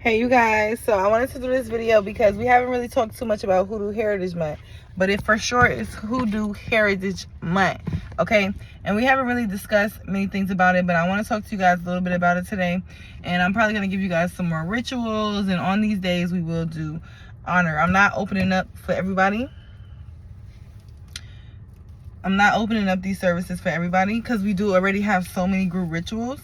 Hey you guys, so I wanted to do this video because we haven't really talked too much about Hoodoo Heritage Month, but it for sure is Hoodoo Heritage Month, okay? And we haven't really discussed many things about it, but I want to talk to you guys a little bit about it today. And I'm probably going to give you guys some more rituals, and on these days we will do honor. I'm not opening up for everybody. I'm not opening up these services for everybody because we do already have so many group rituals.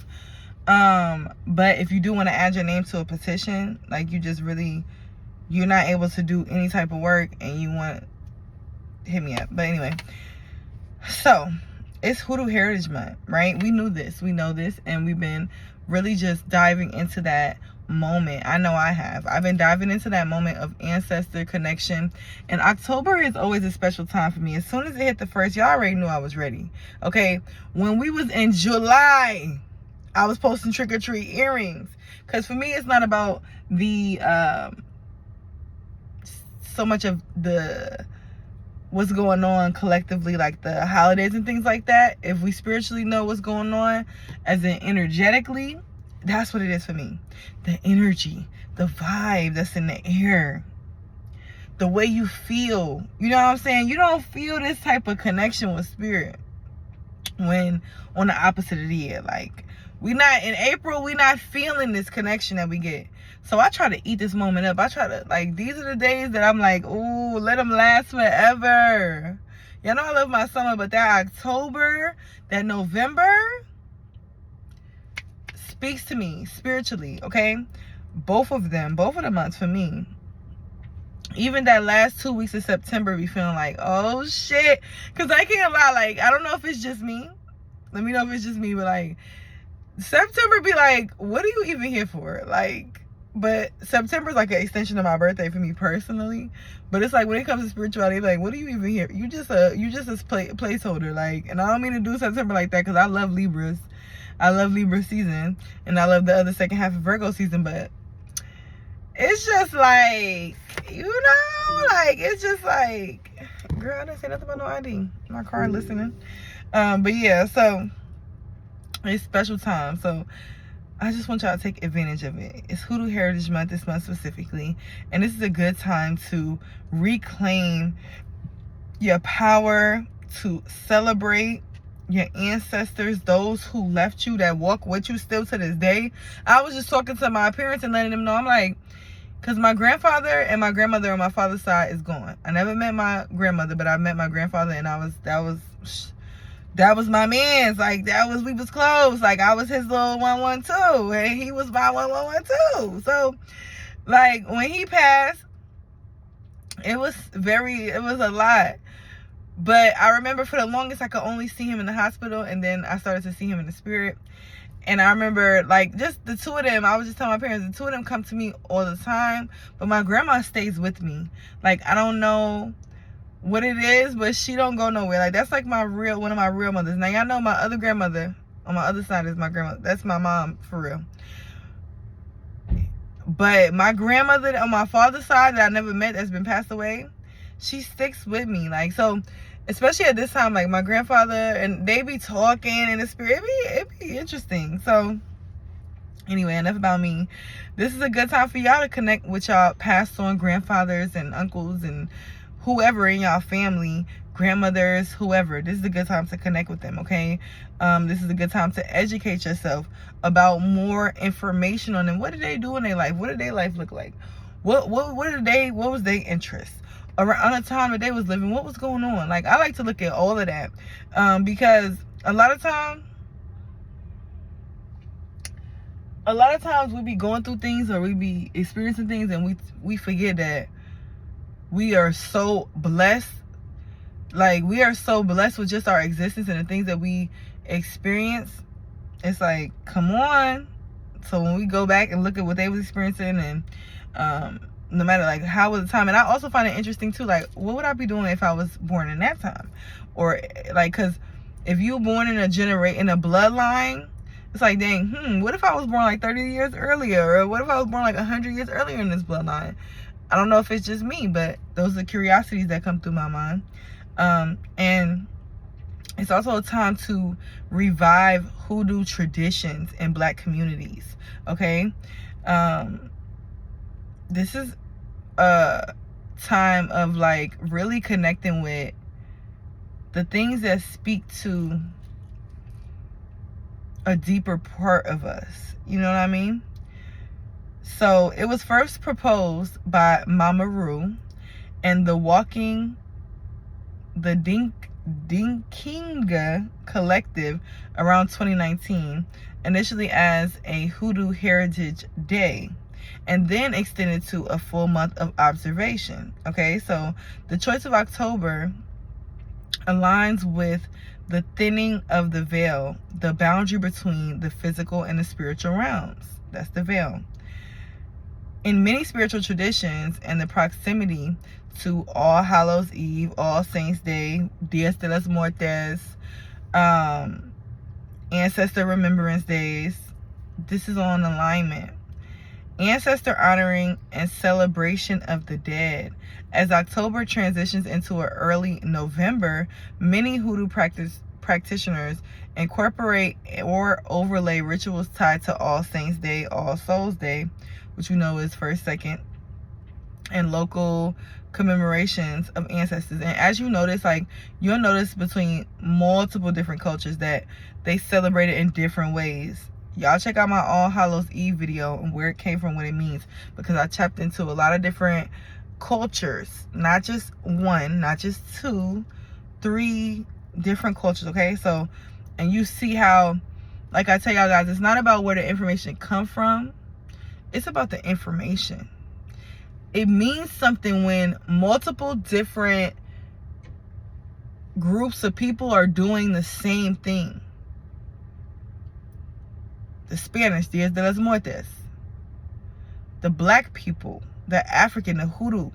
But if you do want to add your name to a petition, like you're not able to do any type of work and you want, hit me up. But anyway, so it's Hoodoo Heritage Month, right? We knew this, we know this, and we've been really just diving into that moment. I know I have. I've been diving into that moment of ancestor connection, and October is always a special time for me. As soon as it hit the first, y'all already knew I was ready, okay? When we was in July, I was posting trick-or-treat earrings, because for me it's not about the so much of the what's going on collectively, like the holidays and things like that. If we spiritually know what's going on, as in energetically, that's what it is for me. The energy, the vibe that's in the air, the way you feel, you know what I'm saying? You don't feel this type of connection with spirit when on the opposite of the year. Like, we not in April, we not feeling this connection that we get. So I try to eat this moment up. I try to, like, these are the days that I'm like, ooh, let them last forever. Y'all know I love my summer, but that October, that November speaks to me spiritually, okay? Both of the months for me. Even that last 2 weeks of September be feeling like, oh shit. Because I can't lie, like, I don't know if it's just me. Let me know if it's just me, but like, September be like, what are you even here for? Like, but September is like an extension of my birthday for me personally. But it's like, when it comes to spirituality, like, what are you even here? You just a placeholder. Like, and I don't mean to do September like that, because I love Libras. I love Libra season, and I love the other second half of Virgo season, but it's just like, you know, like, it's just like, girl, I didn't say nothing about no ID. My car listening. But yeah, so it's special time. So I just want y'all to take advantage of it. It's Hoodoo Heritage Month this month specifically, and this is a good time to reclaim your power, to celebrate your ancestors, those who left you, that walk with you still to this day. I was just talking to my parents and letting them know, I'm like, because my grandfather and my grandmother on my father's side is gone. I never met my grandmother, but I met my grandfather, and that was my man's. Like, we was close. Like, I was his little 112, and he was my 1112. So, like, when he passed, it was a lot. But I remember for the longest, I could only see him in the hospital, and then I started to see him in the spirit. And I remember, like, just the two of them, I was just telling my parents, the two of them come to me all the time, but my grandma stays with me. Like, I don't know what it is, but she don't go nowhere. Like, that's like one of my real mothers. Now, y'all know my other grandmother on my other side is my grandmother. That's my mom, for real. But my grandmother on my father's side that I never met, that's been passed away, she sticks with me. Like, so, especially at this time, like, my grandfather, and they be talking in the spirit. It be interesting. So, anyway, enough about me. This is a good time for y'all to connect with y'all passed on grandfathers and uncles and whoever in y'all family, grandmothers, whoever. This is a good time to connect with them, okay? This is a good time to educate yourself about more information on them. What did they do in their life? What did their life look like? What was their interest? Around the time that they was living, what was going on? Like, I like to look at all of that, because a lot of times we be going through things, or we be experiencing things, and we forget that we are so blessed. Like, we are so blessed with just our existence and the things that we experience. It's like, come on. So when we go back and look at what they was experiencing, and no matter, like, how was the time. And I also find it interesting too, like, what would I be doing if I was born in that time? Or, like, because if you were born in a bloodline, it's like, dang, what if I was born like 30 years earlier? Or what if I was born like 100 years earlier in this bloodline? I don't know if it's just me, but those are curiosities that come through my mind. And it's also a time to revive Hoodoo traditions in Black communities, okay? this is a time of like really connecting with the things that speak to a deeper part of us. You know what I mean? So it was first proposed by Mama Ru and the Dinkinga Collective around 2019, initially as a Hoodoo Heritage Day, and then extended to a full month of observation. Okay, so the choice of October aligns with the thinning of the veil, the boundary between the physical and the spiritual realms. That's the veil. In many spiritual traditions, and the proximity to All Hallows Eve, All Saints Day, Dias de los Muertos, Ancestor Remembrance Days, this is on alignment. Ancestor honoring and celebration of the dead. As October transitions into an early November, many Hoodoo practitioners incorporate or overlay rituals tied to All Saints Day, All Souls Day, which we know is first, second, and local commemorations of ancestors. And as you notice, like, you'll notice between multiple different cultures that they celebrate it in different ways. Y'all check out my All Hallows Eve video and where it came from, what it means, because I tapped into a lot of different cultures, not just one, not just two, 3 different cultures. Okay, so, and you see how, like I tell y'all guys, it's not about where the information come from, it's about the information. It means something when multiple different groups of people are doing the same thing. The Spanish, Dias de los Muertos. The black people, the African, the Hoodoo,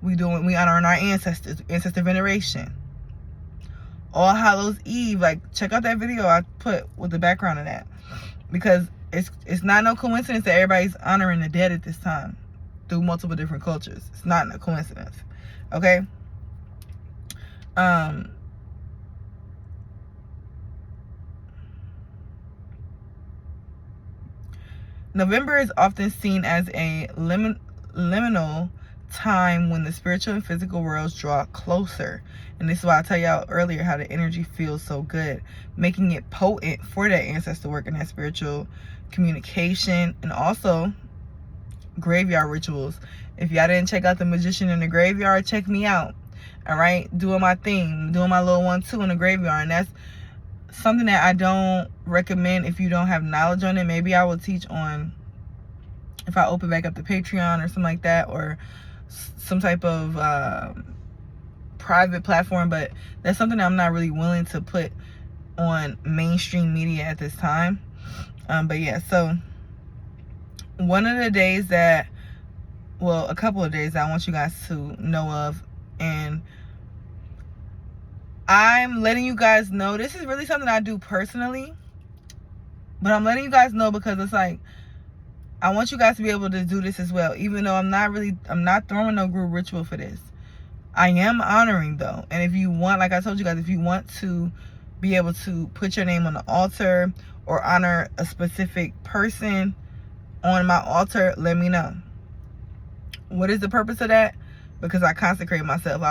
we honoring our ancestors, ancestor veneration. All Hallows Eve, like, check out that video I put with the background of that, because it's not no coincidence that everybody's honoring the dead at this time through multiple different cultures. It's not a coincidence. Okay? November is often seen as a liminal time when the spiritual and physical worlds draw closer. And this is why I tell y'all earlier how the energy feels so good, making it potent for that ancestor work and that spiritual communication, and also graveyard rituals. If y'all didn't check out the magician in the graveyard, check me out. All right, doing my thing, doing my little 1-2 in the graveyard. And that's something that I don't recommend if you don't have knowledge on it. Maybe I will teach on, if I open back up the Patreon or something like that, or some type of private platform, but that's something that I'm not really willing to put on mainstream media at this time. But yeah, so one of the days that, well, a couple of days that I want you guys to know of, and I'm letting you guys know, this is really something I do personally, but I'm letting you guys know because it's like, I want you guys to be able to do this as well, even though I'm not throwing no group ritual for this. I am honoring though. And if you want, like I told you guys, if you want to be able to put your name on the altar or honor a specific person on my altar, let me know. What is the purpose of that? Because I consecrate myself.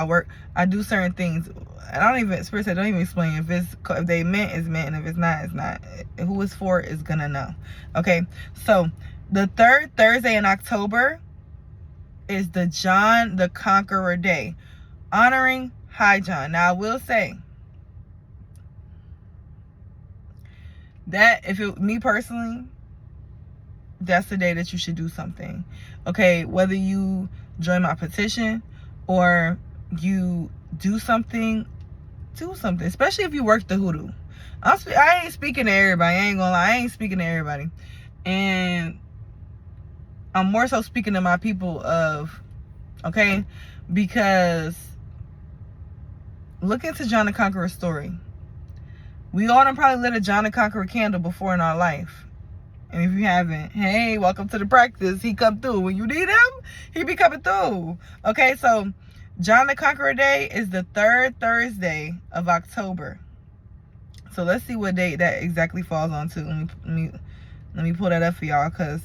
I do certain things. I don't even, Spirit said, don't even explain. If they meant, it's meant, and if it's not, it's not. Who it's for is gonna know. Okay, so the 3rd Thursday in October is the John the Conqueror Day, honoring High John. Now I will say that me personally, that's the day that you should do something. Okay, whether you join my petition or you do something, especially if you work the Hoodoo. I ain't speaking to everybody. I ain't gonna lie, I ain't speaking to everybody. And I'm more so speaking to my people of, okay, because look into John the Conqueror's story. We all done probably lit a John the Conqueror candle before in our life. And if you haven't, hey, welcome to the practice. He come through. When you need him, he be coming through. Okay, so John the Conqueror Day is the 3rd Thursday of October. So let's see what date that exactly falls on to. Let me pull that up for y'all, because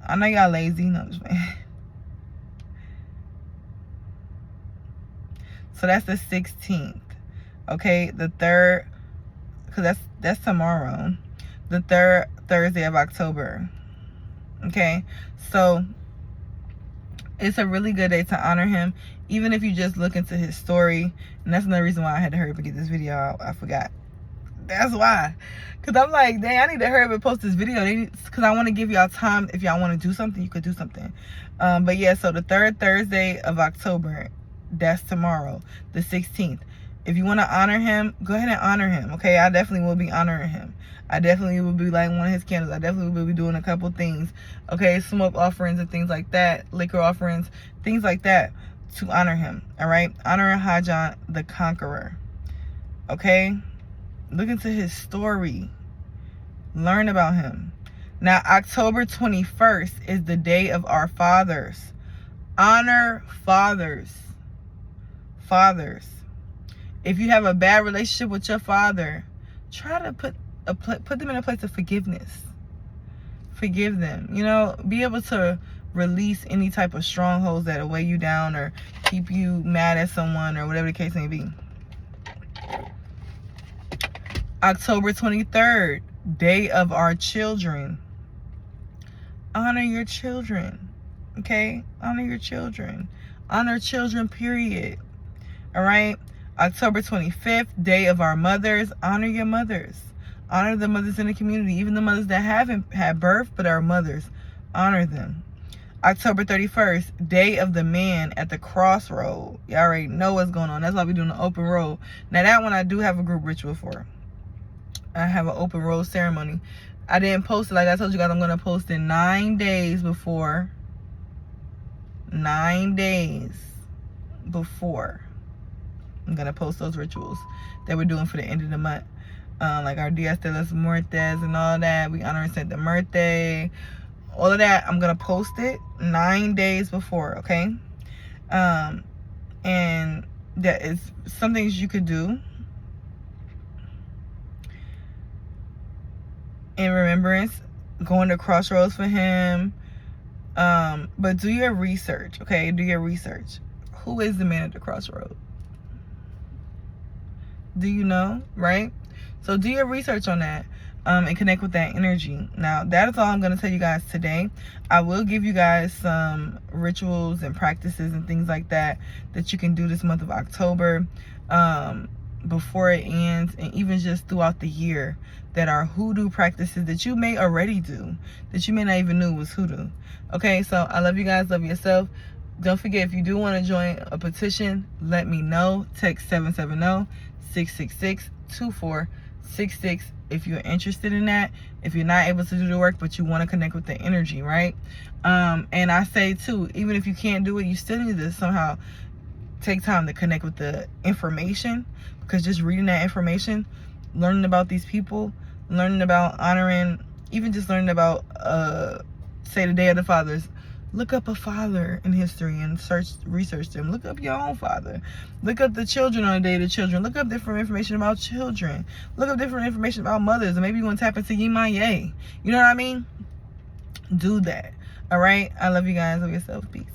I know y'all lazy. No, I'm just So that's the 16th. Okay, the 3rd, because that's tomorrow. The 3rd Thursday of October. Okay, so it's a really good day to honor him, even if you just look into his story. And that's another reason why I had to hurry up and get this video out. I forgot. That's why. Because I'm like, dang, I need to hurry up and post this video. Because I want to give y'all time. If y'all want to do something, you could do something. But yeah, so the 3rd Thursday of October, that's tomorrow, the 16th. If you want to honor him, go ahead and honor him. Okay, I definitely will be honoring him. I definitely will be lighting one of his candles. I definitely will be doing a couple things. Okay, smoke offerings and things like that. Liquor offerings, things like that to honor him. All right, honor Hajan the Conqueror. Okay, look into his story. Learn about him. Now, October 21st is the day of our fathers. Honor fathers. Fathers. If you have a bad relationship with your father, try to put them in a place of forgiveness. Forgive them. You know, be able to release any type of strongholds that weigh you down or keep you mad at someone or whatever the case may be. October 23rd, day of our children. Honor your children. Okay? Honor your children. Honor children, period. All right? October 25th, day of our mothers. Honor your mothers. Honor the mothers in the community, even the mothers that haven't had birth but are mothers. Honor them. October 31st, day of the man at the crossroad. You already know what's going on. That's why we're doing the open road. Now, that one I do have a group ritual for. I have an open road ceremony. I didn't post it. Like I told you guys, I'm going to post it 9 days before. 9 days before. I'm going to post those rituals that we're doing for the end of the month. Like our Dias de los Muertes and all that. We honor Santa Muerte. All of that, I'm going to post it 9 days before, okay? And that is some things you could do in remembrance. Going to crossroads for him. But do your research, okay? Do your research. Who is the man at the crossroad? Do you know, right? So do your research on that and connect with that energy. Now, that is all I'm going to tell you guys today. I will give you guys some rituals and practices and things like that you can do this month of October before it ends, and even just throughout the year, that are hoodoo practices that you may already do, that you may not even know was hoodoo. Okay, so I love you guys. Love yourself. Don't forget, if you do want to join a petition, let me know. Text 770-666-2466 if you're interested in that. If you're not able to do the work, but you want to connect with the energy, right? And I say, too, even if you can't do it, you still need to somehow take time to connect with the information. Because just reading that information, learning about these people, learning about honoring, even just learning about, say, the Day of the Fathers. Look up a father in history and research them. Look up your own father. Look up the children on the Day of the Children. Look up different information about children. Look up different information about mothers. And maybe you want to tap into Yimaye. You know what I mean? Do that. All right? I love you guys. Love yourself. Peace.